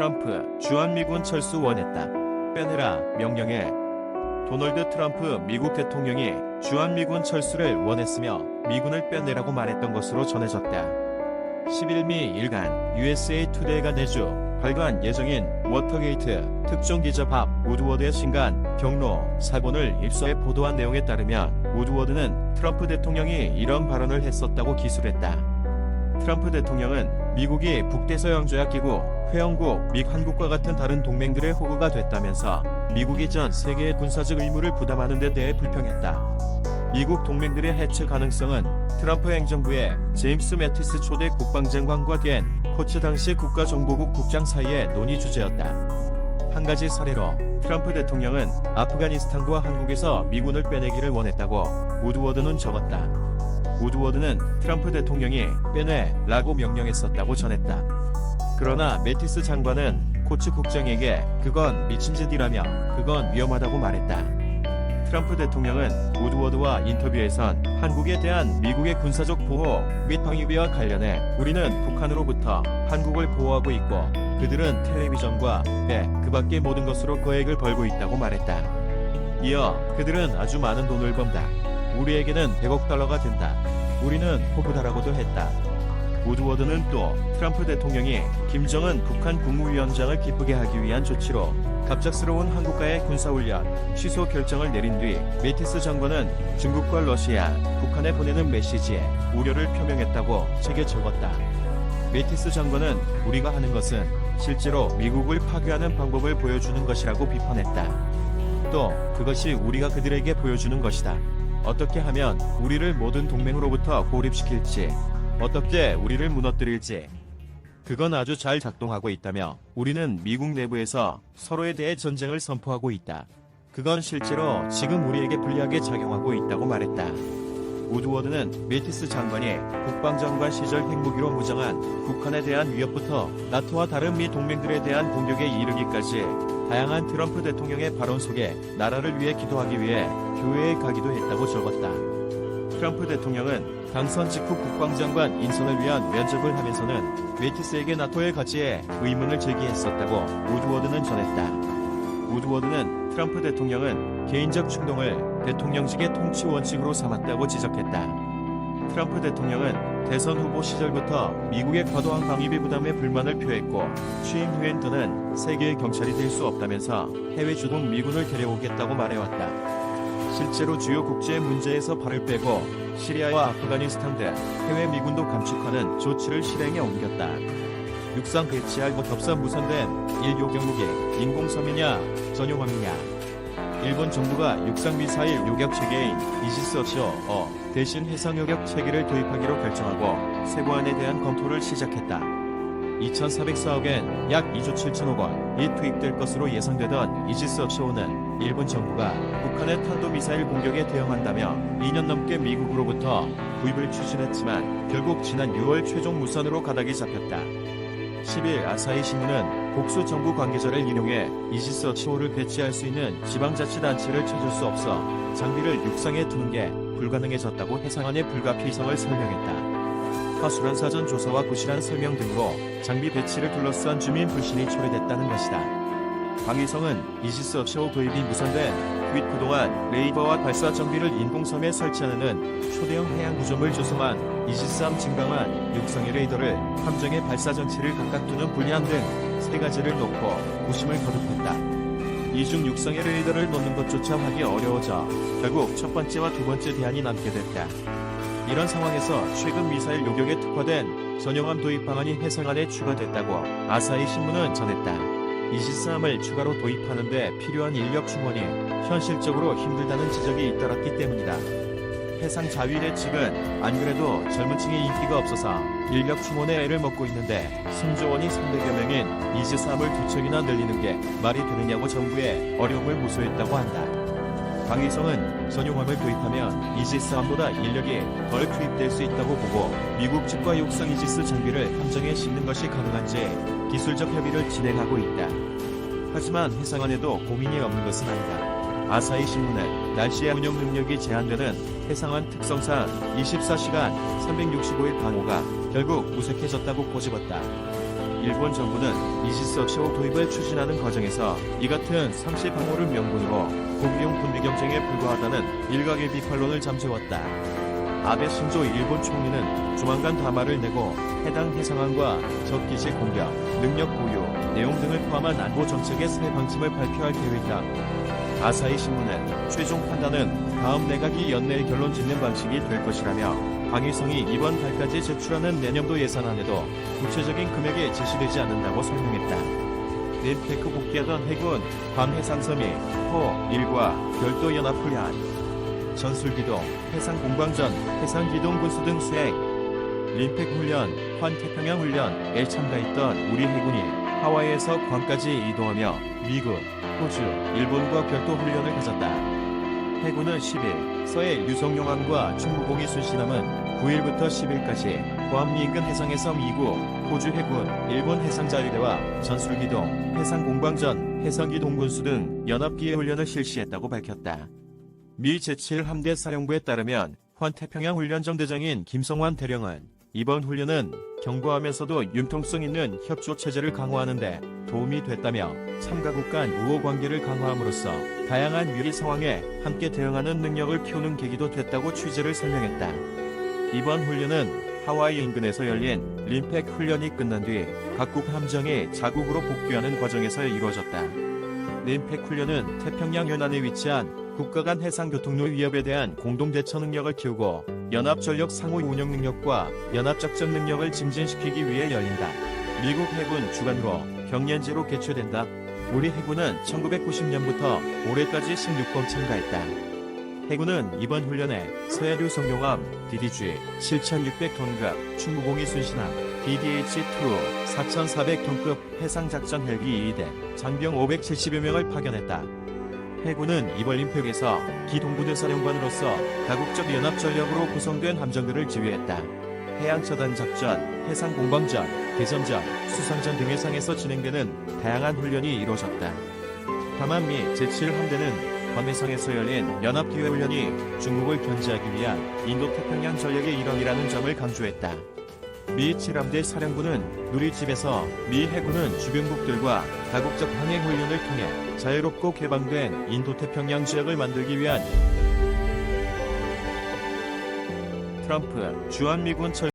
트럼프, 주한미군 철수 원했다. 빼내라, 명령해. 도널드 트럼프 미국 대통령이 주한미군 철수를 원했으며 미군을 빼내라고 말했던 것으로 전해졌다. 10일 미 일간 USA 투데이가 내주 발간 예정인 워터게이트 특종기자 밥 우드워드의 신간 경로 사본을 입수해 보도한 내용에 따르면 우드워드는 트럼프 대통령이 이런 발언을 했었다고 기술했다. 트럼프 대통령은 미국이 북대서양조약기구 회원국 및 한국과 같은 다른 동맹들의 호구가 됐다면서 미국이 전 세계의 군사적 의무를 부담하는 데 대해 불평했다. 미국 동맹들의 해체 가능성은 트럼프 행정부의 제임스 매티스 초대 국방장관과 겐 코츠 당시 국가정보국 국장 사이의 논의 주제였다. 한 가지 사례로 트럼프 대통령은 아프가니스탄과 한국에서 미군을 빼내기를 원했다고 우드워드는 적었다. 우드워드는 트럼프 대통령이 빼내라고 명령했었다고 전했다. 그러나 매티스 장관은 코츠 국장에게 그건 미친 짓이라며 그건 위험하다고 말했다. 트럼프 대통령은 우드워드와 인터뷰에선 한국에 대한 미국의 군사적 보호 및 방위비와 관련해 우리는 북한으로부터 한국을 보호하고 있고 그들은 텔레비전과 배, 그 밖의 모든 것으로 거액을 벌고 있다고 말했다. 이어 그들은 아주 많은 돈을 번다. 우리에게는 100억 달러가 된다. 우리는 호구다라고도 했다. 우드워드는 또 트럼프 대통령이 김정은 북한 국무위원장을 기쁘게 하기 위한 조치로 갑작스러운 한국과의 군사훈련 취소 결정을 내린 뒤 매티스 장관은 중국과 러시아, 북한에 보내는 메시지에 우려를 표명했다고 책에 적었다. 매티스 장관은 우리가 하는 것은 실제로 미국을 파괴하는 방법을 보여주는 것이라고 비판했다. 또 그것이 우리가 그들에게 보여주는 것이다. 어떻게 하면 우리를 모든 동맹으로부터 고립시킬지, 어떻게 우리를 무너뜨릴지. 그건 아주 잘 작동하고 있다며 우리는 미국 내부에서 서로에 대해 전쟁을 선포하고 있다. 그건 실제로 지금 우리에게 불리하게 작용하고 있다고 말했다. 우드워드는 매티스 장관이 국방장관 시절 핵무기로 무장한 북한에 대한 위협부터 나토와 다른 미 동맹들에 대한 공격에 이르기까지 다양한 트럼프 대통령의 발언 속에 나라를 위해 기도하기 위해 교회에 가기도 했다고 적었다. 트럼프 대통령은 당선 직후 국방장관 인선을 위한 면접을 하면서는 매티스에게 나토의 가치에 의문을 제기했었다고 우드워드는 전했다. 우드워드는 트럼프 대통령은 개인적 충동을 대통령직의 통치 원칙으로 삼았다고 지적했다. 트럼프 대통령은 대선 후보 시절부터 미국의 과도한 방위비 부담에 불만을 표했고 취임 후엔 더는 세계의 경찰이 될 수 없다면서 해외 주동 미군을 데려오겠다고 말해왔다. 실제로 주요 국제 문제에서 발을 빼고 시리아와 아프가니스탄 등 해외 미군도 감축하는 조치를 실행에 옮겼다. 육상 배치할 것 없어 무선된 일교 경무기 인공섬이냐 전용함이냐. 일본 정부가 육상미사일 요격 체계인 이지스 어쇼 대신 해상 요격 체계를 도입하기로 결정하고 세부안에 대한 검토를 시작했다. 2,404억엔 약 2조 7천억 원이 투입될 것으로 예상되던 이지스 어쇼는 일본 정부가 북한의 탄도미사일 공격에 대응한다며 2년 넘게 미국으로부터 구입을 추진했지만 결국 지난 6월 최종 무산으로 가닥이 잡혔다. 10일 아사히 신문은 복수 정부 관계자를 인용해 이지스 어쇼를 배치할 수 있는 지방자치단체를 찾을 수 없어 장비를 육상에 두는 게 불가능해졌다고 해상안의 불가피성을 설명했다. 화술한 사전 조사와 부실한 설명 등으로 장비 배치를 둘러싼 주민 불신이 초래됐다는 것이다. 방위성은 이지스 어쇼 도입이 무산된 후이 그동안 레이더와 발사 정비를 인공섬에 설치하는 초대형 해양 구조물 조성안, 이지스함 증강안, 육상의 레이더를 함정의 발사 정치를 각각 두는 분량 등 세 가지를 놓고 고심을 거듭했다. 이중 육상의 레이더를 놓는 것조차 하기 어려워져 결국 첫 번째와 두 번째 대안이 남게 됐다. 이런 상황에서 최근 미사일 요격에 특화된 전용함 도입 방안이 해상안에 추가됐다고 아사히 신문은 전했다. 이지스함을 추가로 도입하는 데 필요한 인력 충원이 현실적으로 힘들다는 지적이 잇따랐기 때문이다. 해상 자위대 측은 안 그래도 젊은 층의 인기가 없어서 인력 충원에 애를 먹고 있는데 승조원이 300여 명인 이지스함을 2척이나 늘리는 게 말이 되느냐고 정부에 어려움을 호소했다고 한다. 방위성은 전용함을 도입하면 이지스함보다 인력이 덜 투입될 수 있다고 보고 미국 측과 육상 이지스 장비를 함정에 싣는 것이 가능한지 기술적 협의를 진행하고 있다. 하지만 해상안에도 고민이 없는 것은 아니다. 아사히 신문은 날씨의 운영 능력이 제한되는 해상안 특성상 24시간 365일 방호가 결국 무색해졌다고 꼬집었다. 일본 정부는 이지스쇼 도입을 추진하는 과정에서 이 같은 상시 방어를 명분으로 고기용 군비 경쟁에 불과하다는 일각의 비판론을 잠재웠다. 아베 신조 일본 총리는 조만간 담화를 내고 해당 해상항과 적기지 공격, 능력 보유, 내용 등을 포함한 안보 정책의 새 방침을 발표할 계획이다. 아사히 신문은 최종 판단은 다음 내각이 연내에 결론 짓는 방식이 될 것이라며 방위성이 이번 달까지 제출하는 내년도 예산안에도 구체적인 금액이 제시되지 않는다고 설명했다. 닌테크 복귀하던 해군 밤해상섬이 호1과 별도 연합훈련, 전술기동, 해상공방전, 해상기동군수 등 수행, 림팩 훈련, 환태평양 훈련에 참가했던 우리 해군이 하와이에서 괌까지 이동하며 미국, 호주, 일본과 별도 훈련을 가졌다. 해군은 10일 서해 유성용함과 충무공이 순신함은 9일부터 10일까지 괌 인근 해상에서 미국, 호주 해군, 일본 해상자위대와 전술기동, 해상공방전, 해상기동군수 등 연합기회훈련을 실시했다고 밝혔다. 미 제7함대 사령부에 따르면 환태평양 훈련정대장인 김성환 대령은 이번 훈련은 견고하면서도 융통성 있는 협조 체제를 강화하는 데 도움이 됐다며 참가국 간 우호 관계를 강화함으로써 다양한 위기 상황에 함께 대응하는 능력을 키우는 계기도 됐다고 취재를 설명했다. 이번 훈련은 하와이 인근에서 열린 림팩 훈련이 끝난 뒤 각국 함정이 자국으로 복귀하는 과정에서 이루어졌다. 림팩 훈련은 태평양 연안에 위치한 국가 간 해상교통로 위협에 대한 공동대처 능력을 키우고 연합전력 상호 운영 능력과 연합작전 능력을 증진시키기 위해 열린다. 미국 해군 주관으로 경연제로 개최된다. 우리 해군은 1990년부터 올해까지 16번 참가했다. 해군은 이번 훈련에 서해류 성용함 DDG 7,600톤급, 충무공이 순신함 DDH-2 4,400톤급 해상작전 헬기 2대, 장병 570여 명을 파견했다. 해군은 이번 림팩에서 기동부대사령관으로서 다국적 연합전력으로 구성된 함정들을 지휘했다. 해양처단작전, 해상공방전, 대전전, 수상전 등의 상에서 진행되는 다양한 훈련이 이루어졌다. 다만 미 제7함대는 밤해상에서 열린 연합기회훈련이 중국을 견제하기 위한 인도태평양 전략의 일환이라는 점을 강조했다. 미 7함대 사령부는 누리집에서 미 해군은 주변국들과 다국적 항해훈련을 통해 자유롭고 개방된 인도태평양 지역을 만들기 위한 트럼프 주한미군 철수